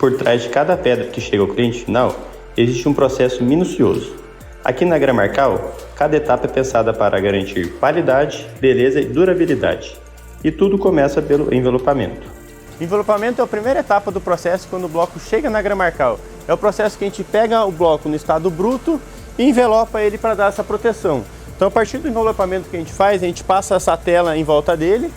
Por trás de cada pedra que chega ao cliente final, existe um processo minucioso. Aqui na Agramarcal, cada etapa é pensada para garantir qualidade, beleza e durabilidade. E tudo começa pelo envelopamento. Envelopamento é a primeira etapa do processo quando o bloco chega na Agramarcal. É o processo que a gente pega o bloco no estado bruto e envelopa ele para dar essa proteção. Então, a partir do envelopamento que a gente faz, a gente passa essa tela em volta dele,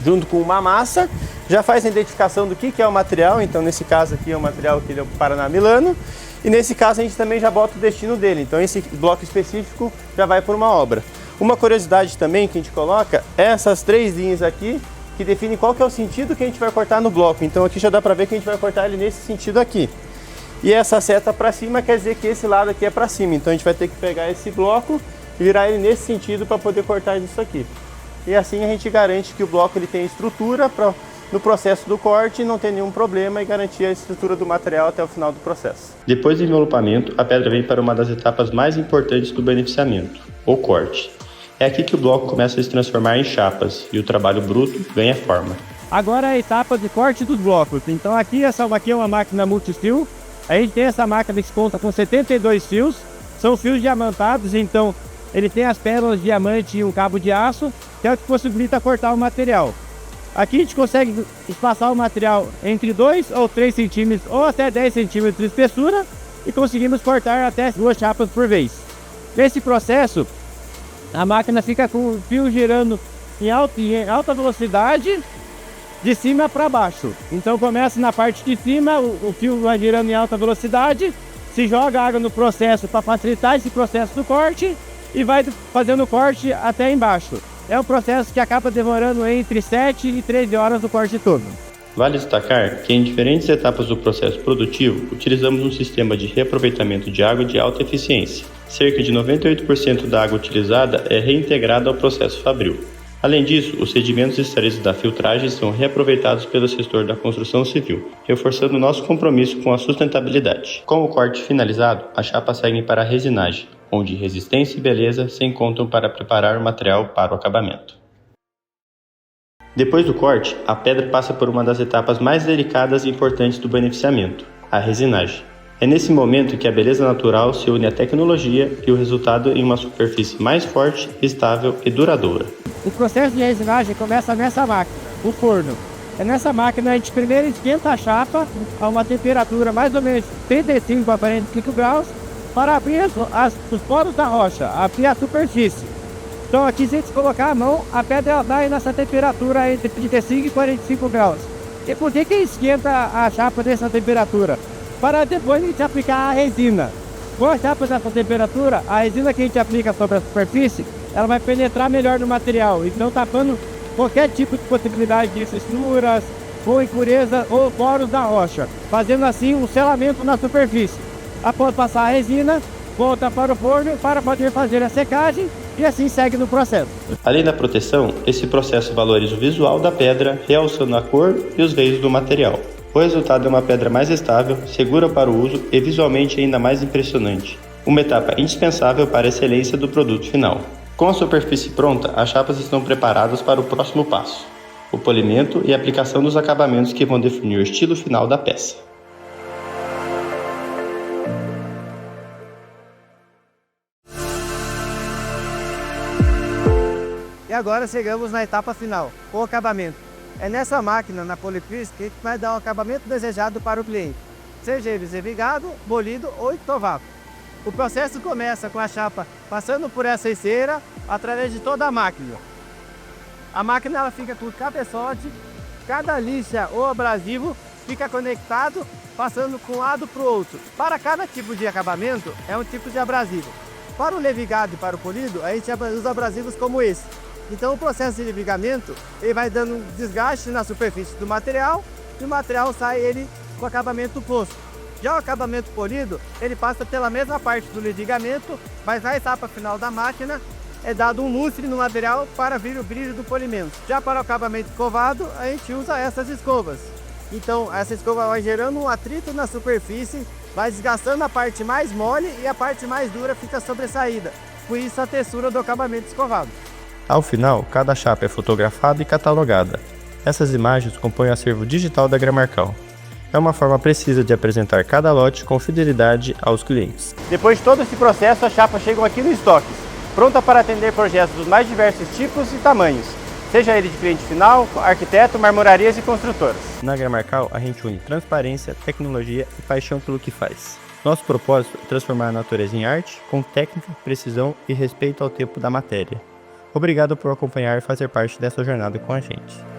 junto com uma massa, já faz a identificação do que é o material. Então, nesse caso aqui é o material que ele é o Paraná Milano, e nesse caso a gente também já bota o destino dele. Então, esse bloco específico já vai por uma obra. Uma curiosidade também que a gente coloca é essas 3 linhas aqui, que definem qual que é o sentido que a gente vai cortar no bloco. Então, aqui já dá para ver que a gente vai cortar ele nesse sentido aqui. E essa seta para cima quer dizer que esse lado aqui é para cima. Então, a gente vai ter que pegar esse bloco e virar ele nesse sentido para poder cortar isso aqui. E assim a gente garante que o bloco ele tem estrutura no processo do corte, não tem nenhum problema, e garantir a estrutura do material até o final do processo. Depois do envelopamento, a pedra vem para uma das etapas mais importantes do beneficiamento, o corte. É aqui que o bloco começa a se transformar em chapas e o trabalho bruto ganha forma. Agora é a etapa de corte dos blocos. Então essa aqui é uma máquina multifio. A gente tem essa máquina que conta com 72 fios. São fios diamantados, então ele tem as pérolas de diamante e um cabo de aço, que é o que possibilita cortar o material. Aqui a gente consegue espaçar o material entre 2 ou 3 centímetros ou até 10 centímetros de espessura e conseguimos cortar até 2 chapas por vez. Nesse processo, a máquina fica com o fio girando em alta velocidade, de cima para baixo. Então começa na parte de cima, o fio vai girando em alta velocidade, se joga água no processo para facilitar esse processo do corte e vai fazendo o corte até embaixo. É um processo que acaba demorando entre 7 e 13 horas do corte todo. Vale destacar que em diferentes etapas do processo produtivo, utilizamos um sistema de reaproveitamento de água de alta eficiência. Cerca de 98% da água utilizada é reintegrada ao processo fabril. Além disso, os sedimentos extraídos da filtragem são reaproveitados pelo setor da construção civil, reforçando nosso compromisso com a sustentabilidade. Com o corte finalizado, a chapa segue para a resinagem, onde resistência e beleza se encontram para preparar o material para o acabamento. Depois do corte, a pedra passa por uma das etapas mais delicadas e importantes do beneficiamento, a resinagem. É nesse momento que a beleza natural se une à tecnologia e o resultado em uma superfície mais forte, estável e duradoura. O processo de resinagem começa nessa máquina, o forno. É nessa máquina a gente primeiro esquenta a chapa a uma temperatura mais ou menos 35 a 45 graus para abrir os poros da rocha, abrir a superfície. Então aqui, se a gente colocar a mão, a pedra vai nessa temperatura entre 35 e 45 graus. E por que esquenta a chapa nessa temperatura? Para depois a gente aplicar a resina. Com a chapa nessa temperatura, a resina que a gente aplica sobre a superfície, ela vai penetrar melhor no material, então tapando qualquer tipo de possibilidade de fissuras, ou impureza, ou poros da rocha, fazendo assim um selamento na superfície. Após passar a resina, volta para o forno para poder fazer a secagem e assim segue no processo. Além da proteção, esse processo valoriza o visual da pedra, realçando a cor e os veios do material. O resultado é uma pedra mais estável, segura para o uso e visualmente ainda mais impressionante. Uma etapa indispensável para a excelência do produto final. Com a superfície pronta, as chapas estão preparadas para o próximo passo, o polimento e a aplicação dos acabamentos que vão definir o estilo final da peça. E agora chegamos na etapa final, o acabamento. É nessa máquina, na Polipris, que a gente vai dar o acabamento desejado para o cliente, seja ele zevigado, bolido ou estovado. O processo começa com a chapa passando por essa esteira através de toda a máquina. A máquina ela fica com cabeçote, cada lixa ou abrasivo fica conectado, passando de um lado para o outro. Para cada tipo de acabamento é um tipo de abrasivo. Para o levigado e para o polido, a gente usa abrasivos como esse. Então o processo de levigamento ele vai dando um desgaste na superfície do material e o material sai ele com acabamento posto. Já o acabamento polido, ele passa pela mesma parte do levigamento, mas na etapa final da máquina é dado um lustre no material para vir o brilho do polimento. Já para o acabamento escovado, a gente usa essas escovas. Então essa escova vai gerando um atrito na superfície, vai desgastando a parte mais mole e a parte mais dura fica sobressaída. Com isso a textura do acabamento escovado. Ao final, cada chapa é fotografada e catalogada. Essas imagens compõem o acervo digital da Agramarcal. É uma forma precisa de apresentar cada lote com fidelidade aos clientes. Depois de todo esse processo, as chapas chegam aqui no Estoques, pronta para atender projetos dos mais diversos tipos e tamanhos, seja ele de cliente final, arquiteto, marmorarias e construtoras. Na Agramarcal, a gente une transparência, tecnologia e paixão pelo que faz. Nosso propósito é transformar a natureza em arte, com técnica, precisão e respeito ao tempo da matéria. Obrigado por acompanhar e fazer parte dessa jornada com a gente.